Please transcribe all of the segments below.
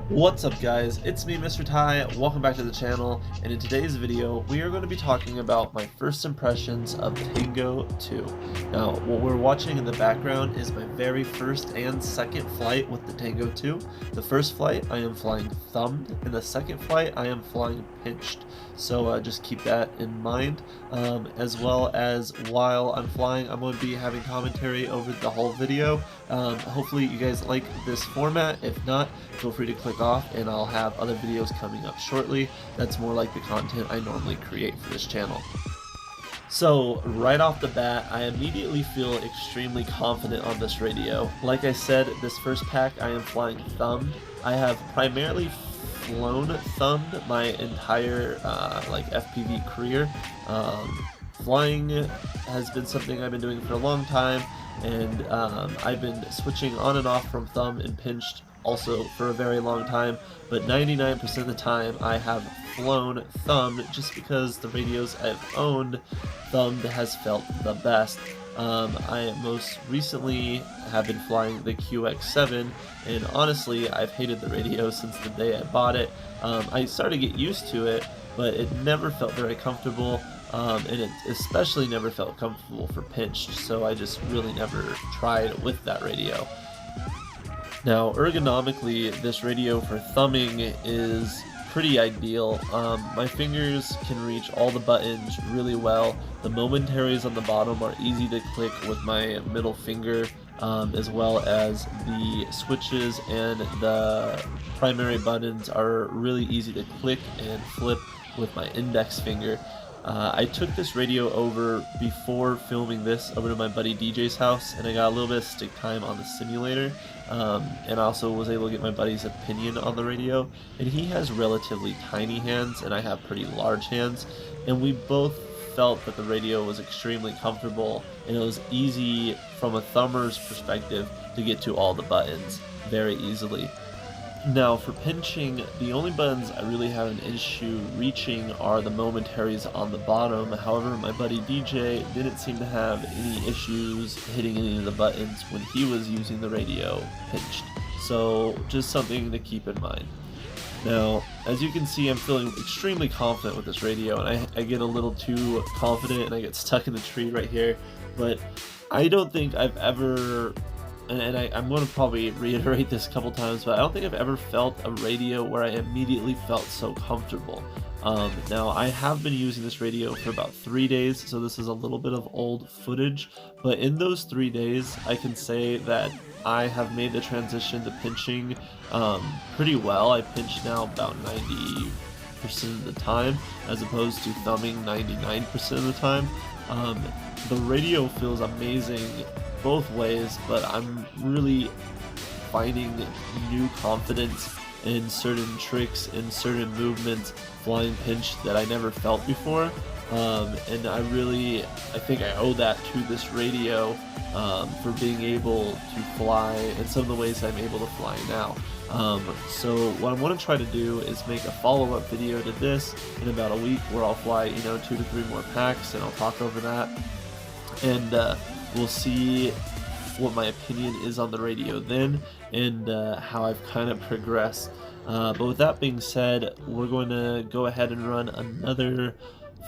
What's up guys, it's me Mr. Ty, welcome back to the channel, and in today's video we are going to be talking about my first impressions of Tango 2. Now what we're watching in the background is my very first and second flight with the Tango 2. The first flight I am flying thumbed, and the second flight I am flying pinched. So just keep that in mind, as well as while I'm flying I'm going to be having commentary over the whole video. Hopefully you guys like this format. If not, feel free to click off and I'll have other videos coming up shortly. That's more like the content I normally create for this channel. So right off the bat, I immediately feel extremely confident on this radio. Like I said, this first pack I am flying thumbed. I have primarily flown thumbed my entire FPV career. Flying has been something I've been doing for a long time, and I've been switching on and off from thumb and pinched also for a very long time, but 99% of the time I have flown thumbed just because the radios I've owned thumbed has felt the best. I most recently have been flying the QX7, and honestly I've hated the radio since the day I bought it. I started to get used to it, but it never felt very comfortable. And it especially never felt comfortable for pinched, so I just really never tried with that radio. Now ergonomically, this radio for thumbing is pretty ideal. My fingers can reach all the buttons really well. The momentaries on the bottom are easy to click with my middle finger, as well as the switches and the primary buttons are really easy to click and flip with my index finger. I took this radio over before filming this over to my buddy DJ's house, and I got a little bit of stick time on the simulator, and I also was able to get my buddy's opinion on the radio, and he has relatively tiny hands and I have pretty large hands, and we both felt that the radio was extremely comfortable and it was easy from a thumber's perspective to get to all the buttons very easily. Now for pinching, the only buttons I really have an issue reaching are the momentaries on the bottom. However, my buddy DJ didn't seem to have any issues hitting any of the buttons when he was using the radio pinched. So just something to keep in mind. Now, as you can see, I'm feeling extremely confident with this radio, and I get a little too confident and I get stuck in the tree right here, but I don't think I've ever, and I'm going to probably reiterate this a couple times, but I don't think I've ever felt a radio where I immediately felt so comfortable. Now, I have been using this radio for about 3 days, so this is a little bit of old footage, but in those 3 days, I can say that I have made the transition to pinching pretty well. I pinch now about 90% of the time, as opposed to thumbing 99% of the time. The radio feels amazing both ways, but I'm really finding new confidence in certain tricks and certain movements flying pinch that I never felt before, and I think I owe that to this radio for being able to fly in some of the ways I'm able to fly now. So what I want to try to do is make a follow-up video to this in about a week where I'll fly 2 to 3 more packs and I'll talk over that, and we'll see what my opinion is on the radio then, and how I've kind of progressed. But with that being said, we're going to go ahead and run another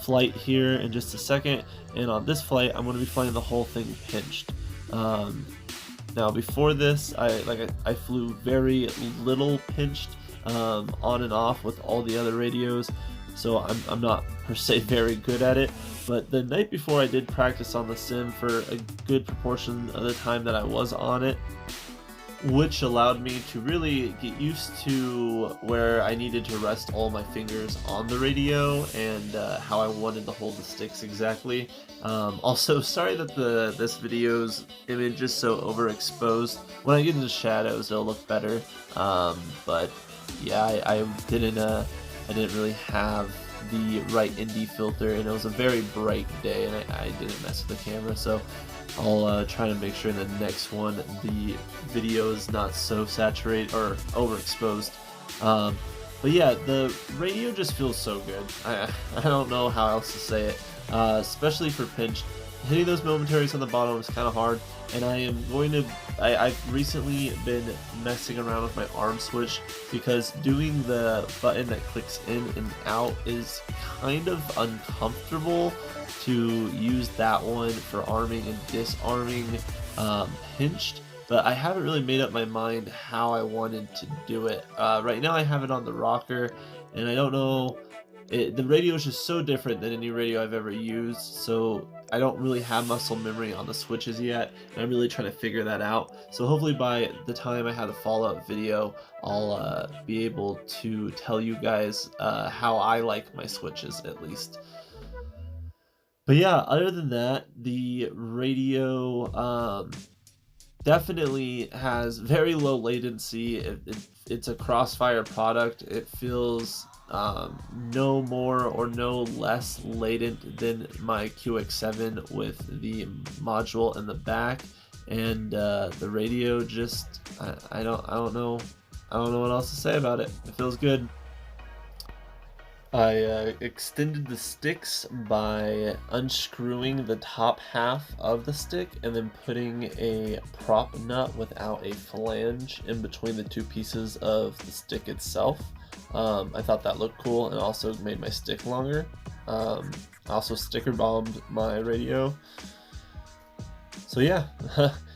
flight here in just a second, and on this flight I'm going to be flying the whole thing pinched. Now before this, I flew very little pinched on and off with all the other radios, so I'm not per se very good at it. But the night before, I did practice on the sim for a good proportion of the time that I was on it, which allowed me to really get used to where I needed to rest all my fingers on the radio and how I wanted to hold the sticks exactly. Also, sorry that this video's image is so overexposed. When I get into shadows, it'll look better. But yeah, I didn't really have the right ND filter, and it was a very bright day, and I didn't mess with the camera, so I'll try to make sure in the next one the video is not so saturated or overexposed. But yeah, the radio just feels so good. I don't know how else to say it, especially for pinched. hitting those momentaries on the bottom is kind of hard, and I've recently been messing around with my arm switch because doing the button that clicks in and out is kind of uncomfortable to use that one for arming and disarming pinched. But I haven't really made up my mind how I wanted to do it. Right now I have it on the rocker, and I don't know, the radio is just so different than any radio I've ever used, so I don't really have muscle memory on the switches yet, and I'm really trying to figure that out. So hopefully by the time I have the follow-up video, I'll be able to tell you guys how I like my switches, at least. But yeah, other than that, the radio definitely has very low latency. It's a Crossfire product. It feels no more or no less latent than my QX7 with the module in the back, and the radio just I don't know what else to say about it. It feels good. I extended the sticks by unscrewing the top half of the stick and then putting a prop nut without a flange in between the two pieces of the stick itself. I thought that looked cool and also made my stick longer. I also sticker bombed my radio. So yeah,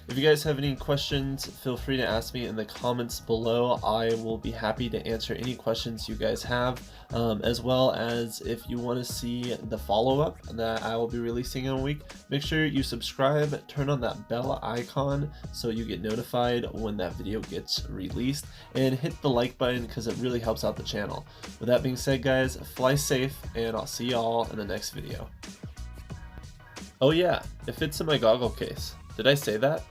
if you guys have any questions, feel free to ask me in the comments below. I will be happy to answer any questions you guys have, as well as if you want to see the follow-up that I will be releasing in a week, make sure you subscribe, turn on that bell icon so you get notified when that video gets released, and hit the like button because it really helps out the channel. With that being said, guys, fly safe, and I'll see y'all in the next video. Oh yeah, it fits in my goggle case. Did I say that?